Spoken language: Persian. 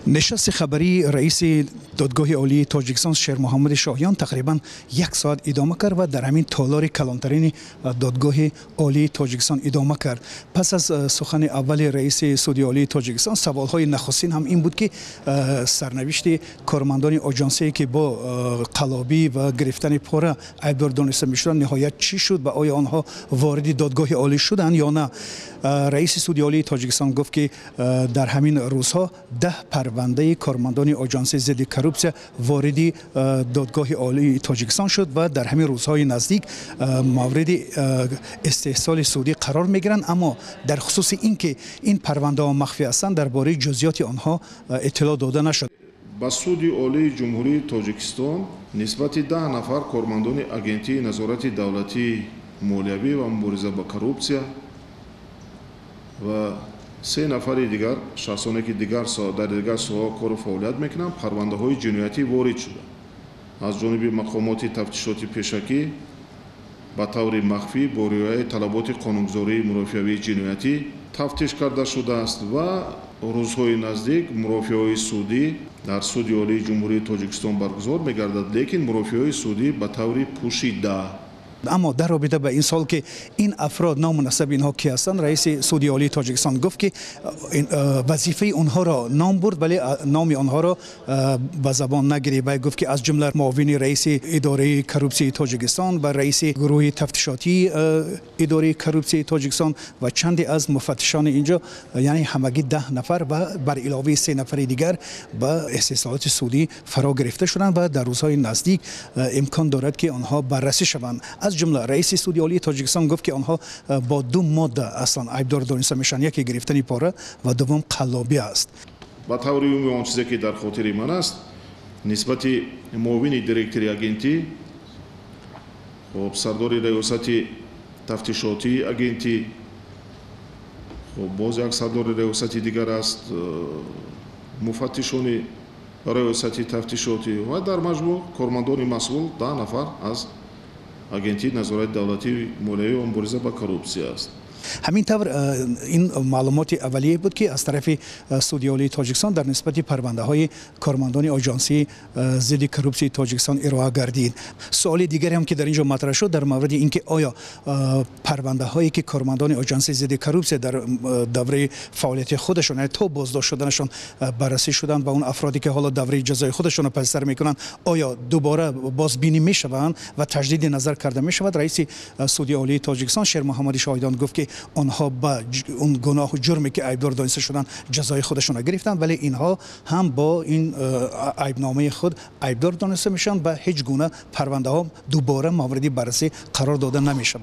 نشست خبری رئیس دادگاه عالی تاجیکستان شیر محمد شاهیان تقریبا یک ساعت ادامه کرد و در همین تالار کلانترین دادگاه عالی تاجیکستان ادامه کرد. پس از سخن اول رئیس سودی عالی تاجیکستان سوالهای نخستین هم این بود که سرنوشت کارمندان آژانسی که با قلابی و گرفتن پاره عیبدار دانسته میشدند نهایت چی شد و آیا آنها وارد دادگاه عالی شدند یا نه. رئیس سودی عالی تاجیکستان گفت که در همین روزها 10 پرونده کارمندان آژانس ضد کروپسیا وارد دادگاه عالی تاجیکستان شد و در همین روزهای نزدیک مورد استحصال سودی قرار میگیرند، اما در خصوص اینکه این پرونده ها مخفی هستند درباره جزئیات آنها اطلاع داده نشد. با سودی عالی جمهوری تاجیکستان نسبت 10 نفر کارمندان агентии назорати давлатии молиявӣ ва мубориза ба коррупсия و 3 نفر دیگر شخصانی که دیگر در دیگر سوها کار و فعالیت میکنند پرونده های جنایتی وارد شده از جانب مقامات تفتیشاتی پیشکی با طور مخفی با رعایت طلبات قانونگذاری مرافعه‌های جنایتی تفتیش کرده شده است و روزهای نزدیک مرافعه‌های سودی در سودی عالی جمهوری تاجیکستان برگزار میگردد، لیکن مرافعه‌های سودی به طور پوشیده. اما در رابطه با این سال که این افراد نامناسب اینها کی هستند، رئیس سودی عالی تاجیکستان گفت که وظیفه اونها را نام برد ولی نام آنها را به زبان نگرفت و گفت که از جمله معاون رئیس اداره کروپسی تاجیکستان و رئیس گروه تفتیشاتی اداره کروپسی تاجیکستان و چندی از مفتشان اینجا، یعنی همگی 10 نفر و بر علاوه 3 نفر دیگر با استحصالات سودی فرا گرفته شدند و در روزهای نزدیک امکان دارد که آنها بررسی شوند. از جمله رئیس سودی عالی تاجیکستان گفت که آنها با 2 ماده اصلا عیبدار دانسته میشن، یکی گرفتن پاره و دوم قلابی است. با طور عمومی آن چیزی که در خاطر من است نسبت معاون دیرکتوری агентии خب سردار ریاست تفتیشاتی агентии خب باز یک سردار ریاست دیگر است مفتشان ریاست تفتیشاتی و در مجموع کارمندان مسئول 10 نفر از агентии назорати давлатии молиявӣ ва мубориза ба коррупсия аст. همین طور این معلومات اولیه بود که از طرف سودی عالی تاجیکستان در نسبت پرونده های کارمندان آژانسی ضد کروپسی تاجیکستان ارائه گردید. سوال دیگری هم که در اینجا مطرح شد در مورد اینکه آیا پرونده هایی که کارمندان آژانس ضد کروپسی در دوره فعالیت خودشون تا بازداشت شدنشون بررسی شدن و اون افرادی که حالا دوره جزای خودشون پس سر میکنن آیا دوباره بازبینی میشوند و تجدید نظر کرده میشود. رئیس سودی عالی تاجیکستان شیر محمد شاهیان گفت که آنها با اون گناه و جرمی که عیبدار دانسته شدن جزای خودشون گرفتند، ولی اینها هم با این عیبنامه خود عیبدار دانسته میشن و هیچ گونه پرونده ها دوباره مورد بررسی قرار داده نمیشه.